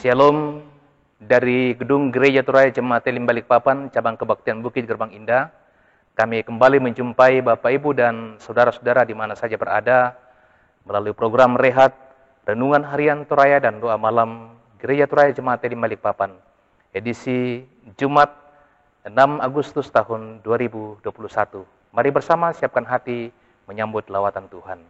Shalom dari Gedung Gereja Toraya Jemaat Elim Balikpapan, Cabang Kebaktian Bukit Gerbang Indah. Kami kembali menjumpai Bapak Ibu dan saudara-saudara di mana saja berada melalui program Rehat, Renungan Harian Toraya dan Doa Malam Gereja Toraya Jemaat Elim Balikpapan, edisi Jumat 6 Agustus tahun 2021. Mari bersama siapkan hati menyambut lawatan Tuhan.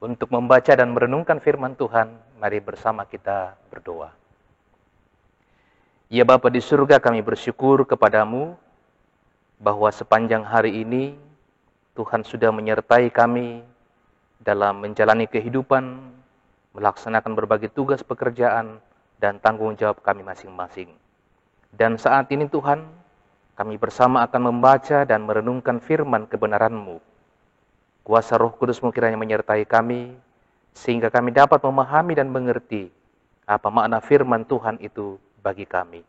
Untuk membaca dan merenungkan firman Tuhan, mari bersama kita berdoa. Ya Bapa di surga, kami bersyukur kepadamu bahwa sepanjang hari ini Tuhan sudah menyertai kami dalam menjalani kehidupan, melaksanakan berbagai tugas pekerjaan dan tanggung jawab kami masing-masing. Dan saat ini Tuhan, kami bersama akan membaca dan merenungkan firman kebenaran-Mu. Kuasa Roh Kudus-Mu kiranya menyertai kami, sehingga kami dapat memahami dan mengerti apa makna firman Tuhan itu bagi kami.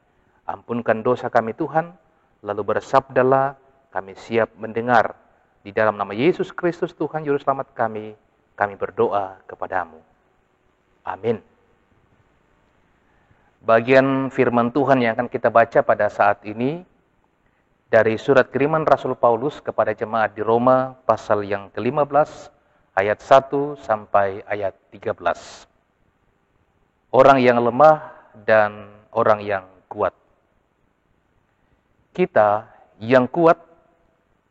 Ampunkan dosa kami Tuhan, lalu bersabdalah, kami siap mendengar. Di dalam nama Yesus Kristus Tuhan Juru Selamat kami berdoa kepadamu. Amin. Bagian firman Tuhan yang akan kita baca pada saat ini, dari surat kiriman Rasul Paulus kepada jemaat di Roma, pasal yang ke-15, ayat 1 sampai ayat 13. Orang yang lemah dan orang yang kuat. Kita yang kuat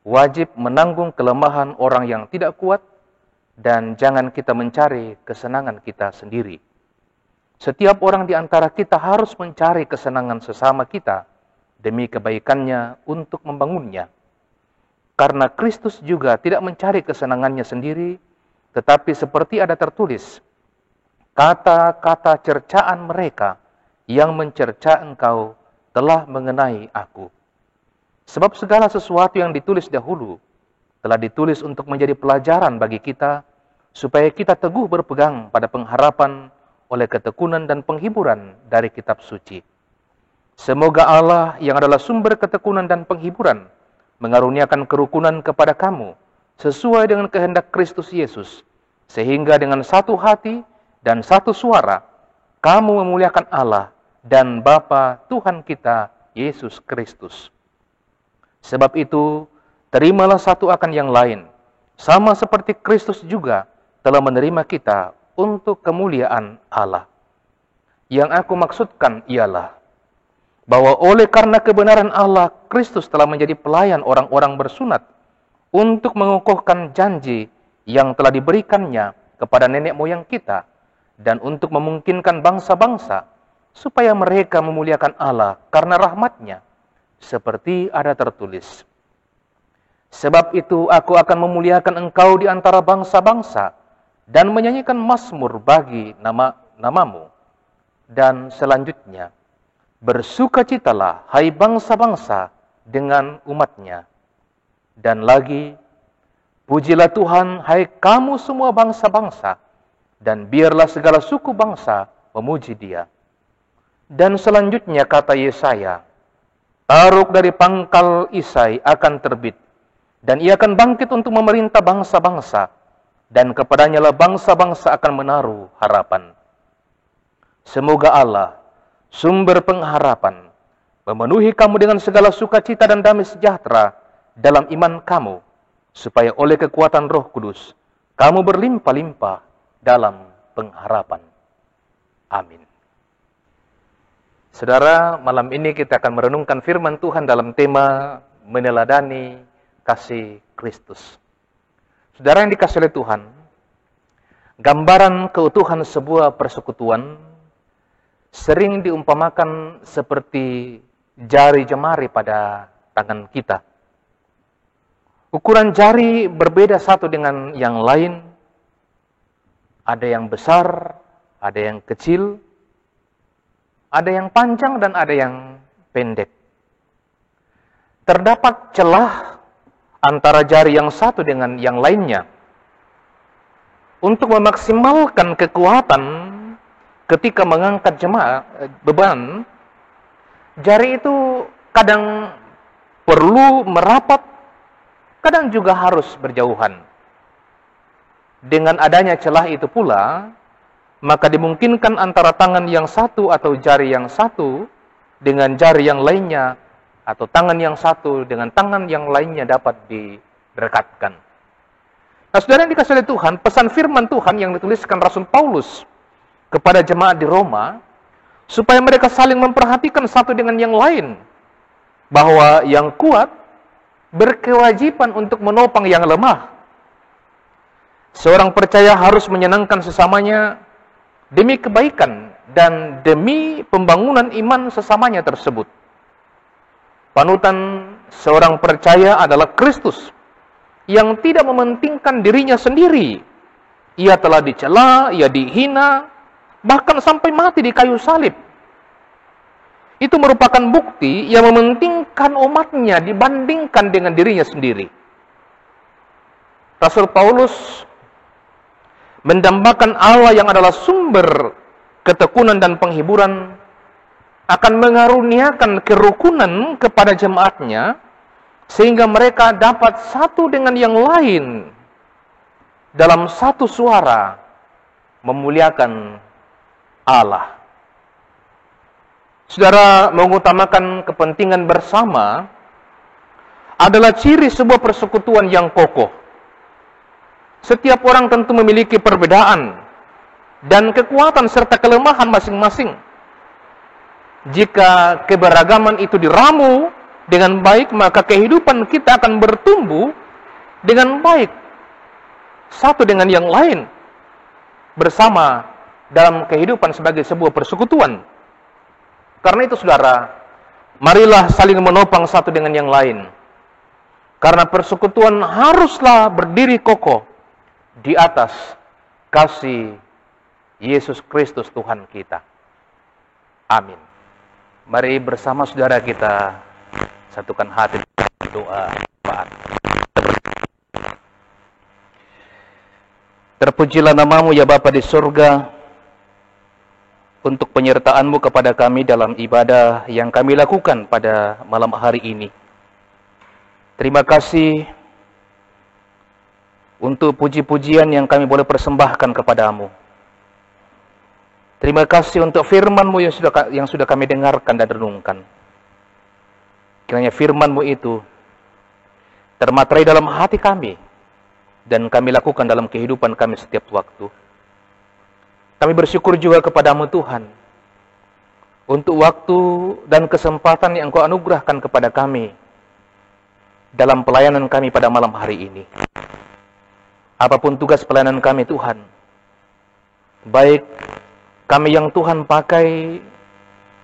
wajib menanggung kelemahan orang yang tidak kuat, dan jangan kita mencari kesenangan kita sendiri. Setiap orang di antara kita harus mencari kesenangan sesama kita, demi kebaikannya untuk membangunnya. Karena Kristus juga tidak mencari kesenangannya sendiri, tetapi seperti ada tertulis, kata-kata cercaan mereka yang mencerca engkau telah mengenai aku. Sebab segala sesuatu yang ditulis dahulu telah ditulis untuk menjadi pelajaran bagi kita, supaya kita teguh berpegang pada pengharapan oleh ketekunan dan penghiburan dari kitab suci. Semoga Allah yang adalah sumber ketekunan dan penghiburan mengaruniakan kerukunan kepada kamu sesuai dengan kehendak Kristus Yesus, sehingga dengan satu hati dan satu suara, kamu memuliakan Allah dan Bapa Tuhan kita, Yesus Kristus. Sebab itu, terimalah satu akan yang lain, sama seperti Kristus juga telah menerima kita untuk kemuliaan Allah. Yang aku maksudkan ialah bahwa oleh karena kebenaran Allah, Kristus telah menjadi pelayan orang-orang bersunat untuk mengukuhkan janji yang telah diberikannya kepada nenek moyang kita, dan untuk memungkinkan bangsa-bangsa supaya mereka memuliakan Allah karena rahmat-Nya, seperti ada tertulis. Sebab itu aku akan memuliakan engkau di antara bangsa-bangsa dan menyanyikan mazmur bagi namamu. Dan selanjutnya, bersukacitalah hai bangsa-bangsa dengan umat-Nya. Dan lagi, pujilah Tuhan hai kamu semua bangsa-bangsa, dan biarlah segala suku bangsa memuji Dia. Dan selanjutnya kata Yesaya, Aruk dari pangkal Isai akan terbit, dan ia akan bangkit untuk memerintah bangsa-bangsa, dan kepadanya lah bangsa-bangsa akan menaruh harapan. Semoga Allah, sumber pengharapan, memenuhi kamu dengan segala sukacita dan damai sejahtera dalam iman kamu, supaya oleh kekuatan Roh Kudus, kamu berlimpah-limpah dalam pengharapan. Amin. Saudara, malam ini kita akan merenungkan firman Tuhan dalam tema meneladani kasih Kristus. Saudara yang dikasihi oleh Tuhan, gambaran keutuhan sebuah persekutuan sering diumpamakan seperti jari jemari pada tangan kita. Ukuran jari berbeda satu dengan yang lain. Ada yang besar, ada yang kecil, ada yang panjang dan ada yang pendek. Terdapat celah antara jari yang satu dengan yang lainnya. Untuk memaksimalkan kekuatan ketika mengangkat beban, jari itu kadang perlu merapat, kadang juga harus berjauhan. Dengan adanya celah itu pula, maka dimungkinkan antara tangan yang satu atau jari yang satu dengan jari yang lainnya, atau tangan yang satu dengan tangan yang lainnya dapat didekatkan. Nah, saudara yang dikasihi oleh Tuhan, pesan firman Tuhan yang dituliskan Rasul Paulus kepada jemaat di Roma, supaya mereka saling memperhatikan satu dengan yang lain, bahwa yang kuat berkewajiban untuk menopang yang lemah. Seorang percaya harus menyenangkan sesamanya demi kebaikan dan demi pembangunan iman sesamanya tersebut. Panutan seorang percaya adalah Kristus, yang tidak mementingkan dirinya sendiri. Ia telah dicela, ia dihina, bahkan sampai mati di kayu salib. Itu merupakan bukti yang mementingkan umatnya dibandingkan dengan dirinya sendiri. Rasul Paulus mendambakan Allah yang adalah sumber ketekunan dan penghiburan akan mengaruniakan kerukunan kepada jemaatnya, sehingga mereka dapat satu dengan yang lain dalam satu suara memuliakan Allah. Saudara, mengutamakan kepentingan bersama adalah ciri sebuah persekutuan yang kokoh. Setiap orang tentu memiliki perbedaan dan kekuatan serta kelemahan masing-masing. Jika keberagaman itu diramu dengan baik, maka kehidupan kita akan bertumbuh dengan baik, satu dengan yang lain, bersama dalam kehidupan sebagai sebuah persekutuan. Karena itu, saudara, marilah saling menopang satu dengan yang lain. Karena persekutuan haruslah berdiri kokoh di atas kasih Yesus Kristus Tuhan kita. Amin. Mari bersama saudara kita satukan hati doa. Terpujilah namamu ya Bapa di surga, untuk penyertaan-Mu kepada kami dalam ibadah yang kami lakukan pada malam hari ini. Terima kasih untuk puji-pujian yang kami boleh persembahkan kepadamu. Terima kasih untuk firman-Mu yang sudah kami dengarkan dan renungkan. Kiranya firman-Mu itu termaterai dalam hati kami dan kami lakukan dalam kehidupan kami setiap waktu. Kami bersyukur juga kepadamu Tuhan untuk waktu dan kesempatan yang Engkau anugerahkan kepada kami dalam pelayanan kami pada malam hari ini. Apapun tugas pelayanan kami Tuhan, baik kami yang Tuhan pakai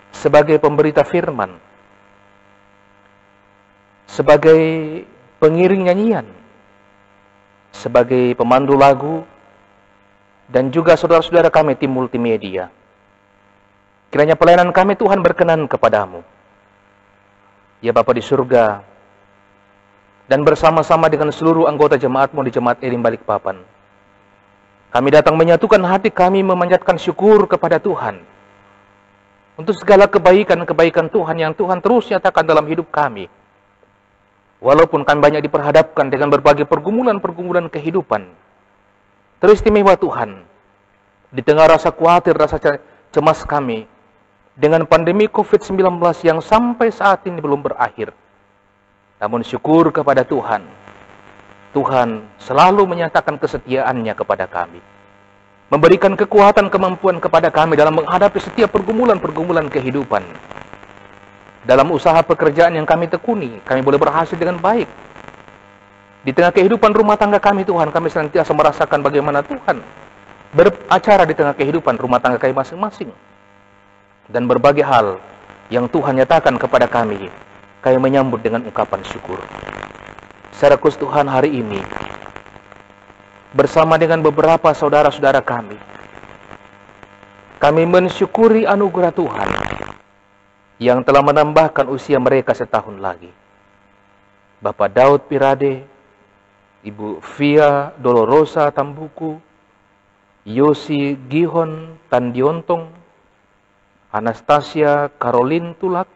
sebagai pemberita firman, sebagai pengiring nyanyian, sebagai pemandu lagu, dan juga saudara-saudara kami tim multimedia. Kiranya pelayanan kami Tuhan berkenan kepadamu. Ya Bapa di surga, dan bersama-sama dengan seluruh anggota jemaat-Mu di Jemaat Elim Balikpapan, kami datang menyatukan hati kami memanjatkan syukur kepada Tuhan untuk segala kebaikan-kebaikan Tuhan yang Tuhan terus nyatakan dalam hidup kami. Walaupun kami banyak diperhadapkan dengan berbagai pergumulan-pergumulan kehidupan, teristimewa Tuhan, di tengah rasa khawatir, rasa cemas kami, dengan pandemi COVID-19 yang sampai saat ini belum berakhir. Namun syukur kepada Tuhan, Tuhan selalu menyatakan kesetiaan-Nya kepada kami, memberikan kekuatan, kemampuan kepada kami dalam menghadapi setiap pergumulan-pergumulan kehidupan. Dalam usaha pekerjaan yang kami tekuni, kami boleh berhasil dengan baik. Di tengah kehidupan rumah tangga kami Tuhan, kami senantiasa merasakan bagaimana Tuhan beracara di tengah kehidupan rumah tangga kami masing-masing. Dan berbagai hal yang Tuhan nyatakan kepada kami, kami menyambut dengan ungkapan syukur. Secara khusus Tuhan hari ini, bersama dengan beberapa saudara-saudara kami mensyukuri anugerah Tuhan yang telah menambahkan usia mereka setahun lagi. Bapak Daud Pirade, Ibu Via Dolorosa Tambuku, Yosi Gihon Tandiontong, Anastasia Caroline Tulak,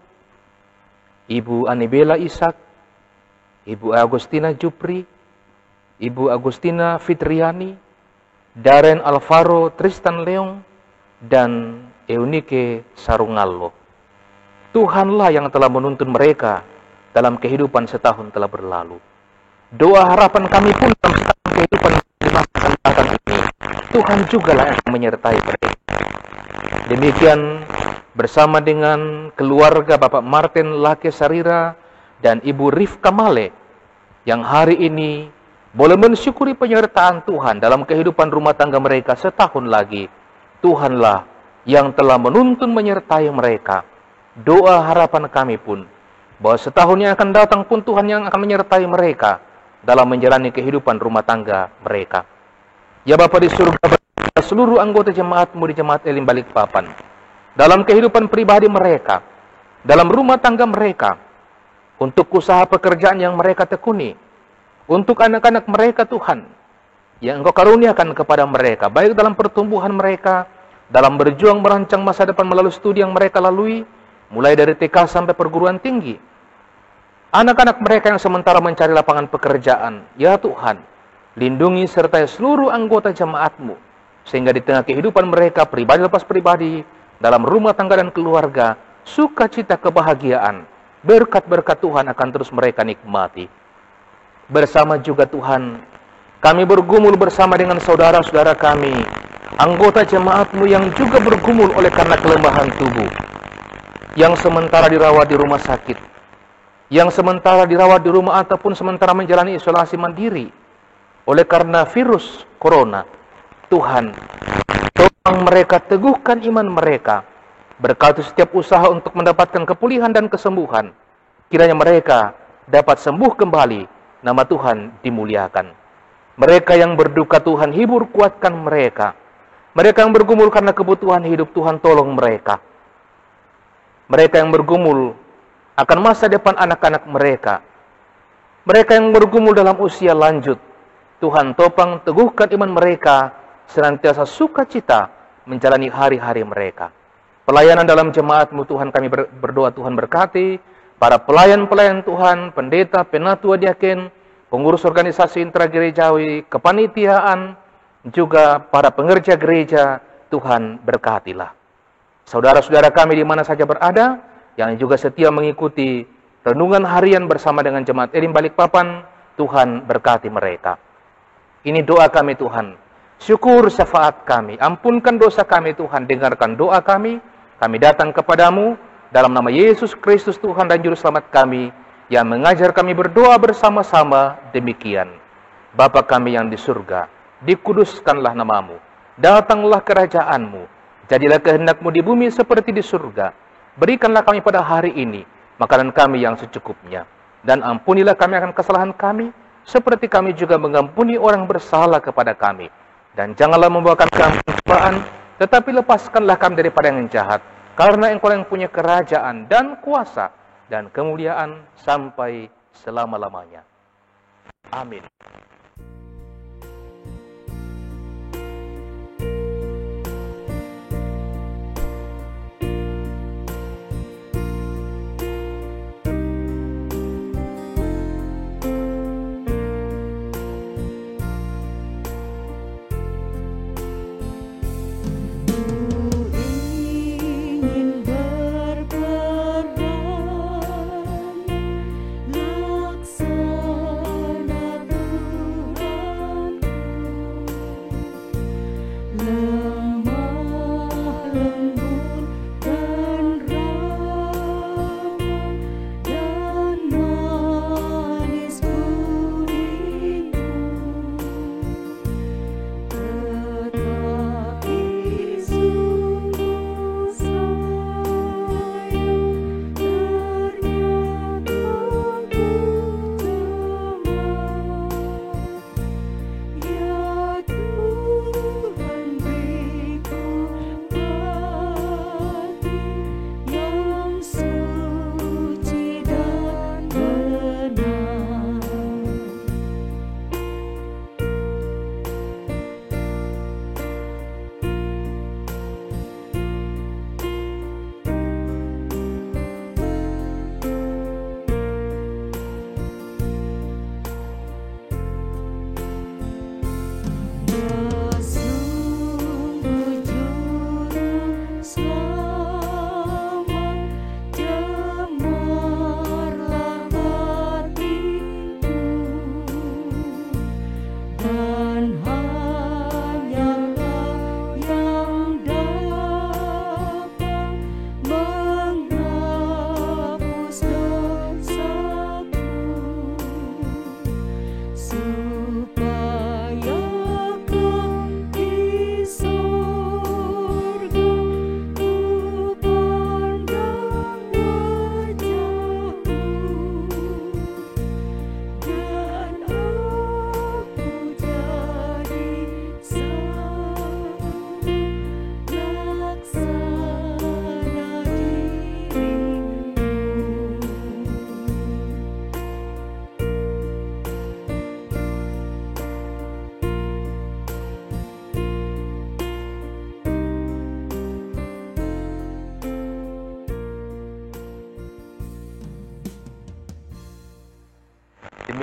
Ibu Anibela Ishak, Ibu Agustina Jupri, Ibu Agustina Fitriani, Darren Alvaro Tristan Leong, dan Eunike Sarungallo. Tuhanlah yang telah menuntun mereka dalam kehidupan setahun telah berlalu. Doa harapan kami pun dalam setahun kehidupan di masa akan ini, Tuhan jugalah yang menyertai mereka. Demikian bersama dengan keluarga Bapak Martin Lake Sarira dan Ibu Rifka Male yang hari ini boleh mensyukuri penyertaan Tuhan dalam kehidupan rumah tangga mereka setahun lagi. Tuhanlah yang telah menuntun menyertai mereka. Doa harapan kami pun bahwa setahun yang akan datang pun Tuhan yang akan menyertai mereka dalam menjalani kehidupan rumah tangga mereka. Ya Bapa di surga, seluruh anggota jemaat-Mu di Jemaat Elim Balikpapan, dalam kehidupan pribadi mereka, dalam rumah tangga mereka, untuk usaha pekerjaan yang mereka tekuni, untuk anak-anak mereka Tuhan, yang Engkau karuniakan kepada mereka, baik dalam pertumbuhan mereka, dalam berjuang merancang masa depan melalui studi yang mereka lalui, mulai dari TK sampai perguruan tinggi. Anak-anak mereka yang sementara mencari lapangan pekerjaan, ya Tuhan, lindungi sertai seluruh anggota jemaat-Mu, sehingga di tengah kehidupan mereka, pribadi lepas pribadi, dalam rumah tangga dan keluarga, sukacita kebahagiaan, berkat-berkat Tuhan akan terus mereka nikmati. Bersama juga Tuhan, kami bergumul bersama dengan saudara-saudara kami, anggota jemaat-Mu yang juga bergumul oleh karena kelemahan tubuh, yang sementara dirawat di rumah sakit, yang sementara dirawat di rumah ataupun sementara menjalani isolasi mandiri oleh karena virus corona. Tuhan, tolong mereka, teguhkan iman mereka, berkati setiap usaha untuk mendapatkan kepulihan dan kesembuhan. Kiranya mereka dapat sembuh kembali, nama Tuhan dimuliakan. Mereka yang berduka, Tuhan hibur, kuatkan mereka. Mereka yang bergumul karena kebutuhan hidup, Tuhan tolong mereka. Mereka yang bergumul akan masa depan anak-anak mereka, mereka yang bergumul dalam usia lanjut, Tuhan topang, teguhkan iman mereka, senantiasa sukacita menjalani hari-hari mereka. Pelayanan dalam jemaat-Mu Tuhan, kami berdoa Tuhan berkati para pelayan-pelayan Tuhan, pendeta, penatua, diaken, pengurus organisasi intragerejawi, kepanitiaan, juga para pengerja gereja, Tuhan berkatilah. Saudara-saudara kami di mana saja berada, yang juga setia mengikuti renungan harian bersama dengan Jemaat Elim Balikpapan, Tuhan berkati mereka. Ini doa kami Tuhan. Syukur syafaat kami. Ampunkan dosa kami Tuhan. Dengarkan doa kami. Kami datang kepadamu dalam nama Yesus Kristus Tuhan dan Juru Selamat kami, yang mengajar kami berdoa bersama-sama demikian. Bapa kami yang di surga, dikuduskanlah namamu. Datanglah kerajaanmu. Jadilah kehendakmu di bumi seperti di surga. Berikanlah kami pada hari ini makanan kami yang secukupnya. Dan ampunilah kami akan kesalahan kami, seperti kami juga mengampuni orang bersalah kepada kami. Dan janganlah membawa kami ke pencobaan, tetapi lepaskanlah kami daripada yang jahat. Karena Engkau yang punya kerajaan dan kuasa dan kemuliaan sampai selama-lamanya. Amin.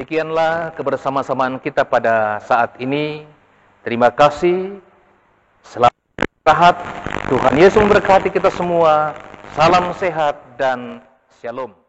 Demikianlah kebersama-samaan kita pada saat ini. Terima kasih. Selamat istirahat. Tuhan Yesus memberkati kita semua. Salam sehat dan shalom.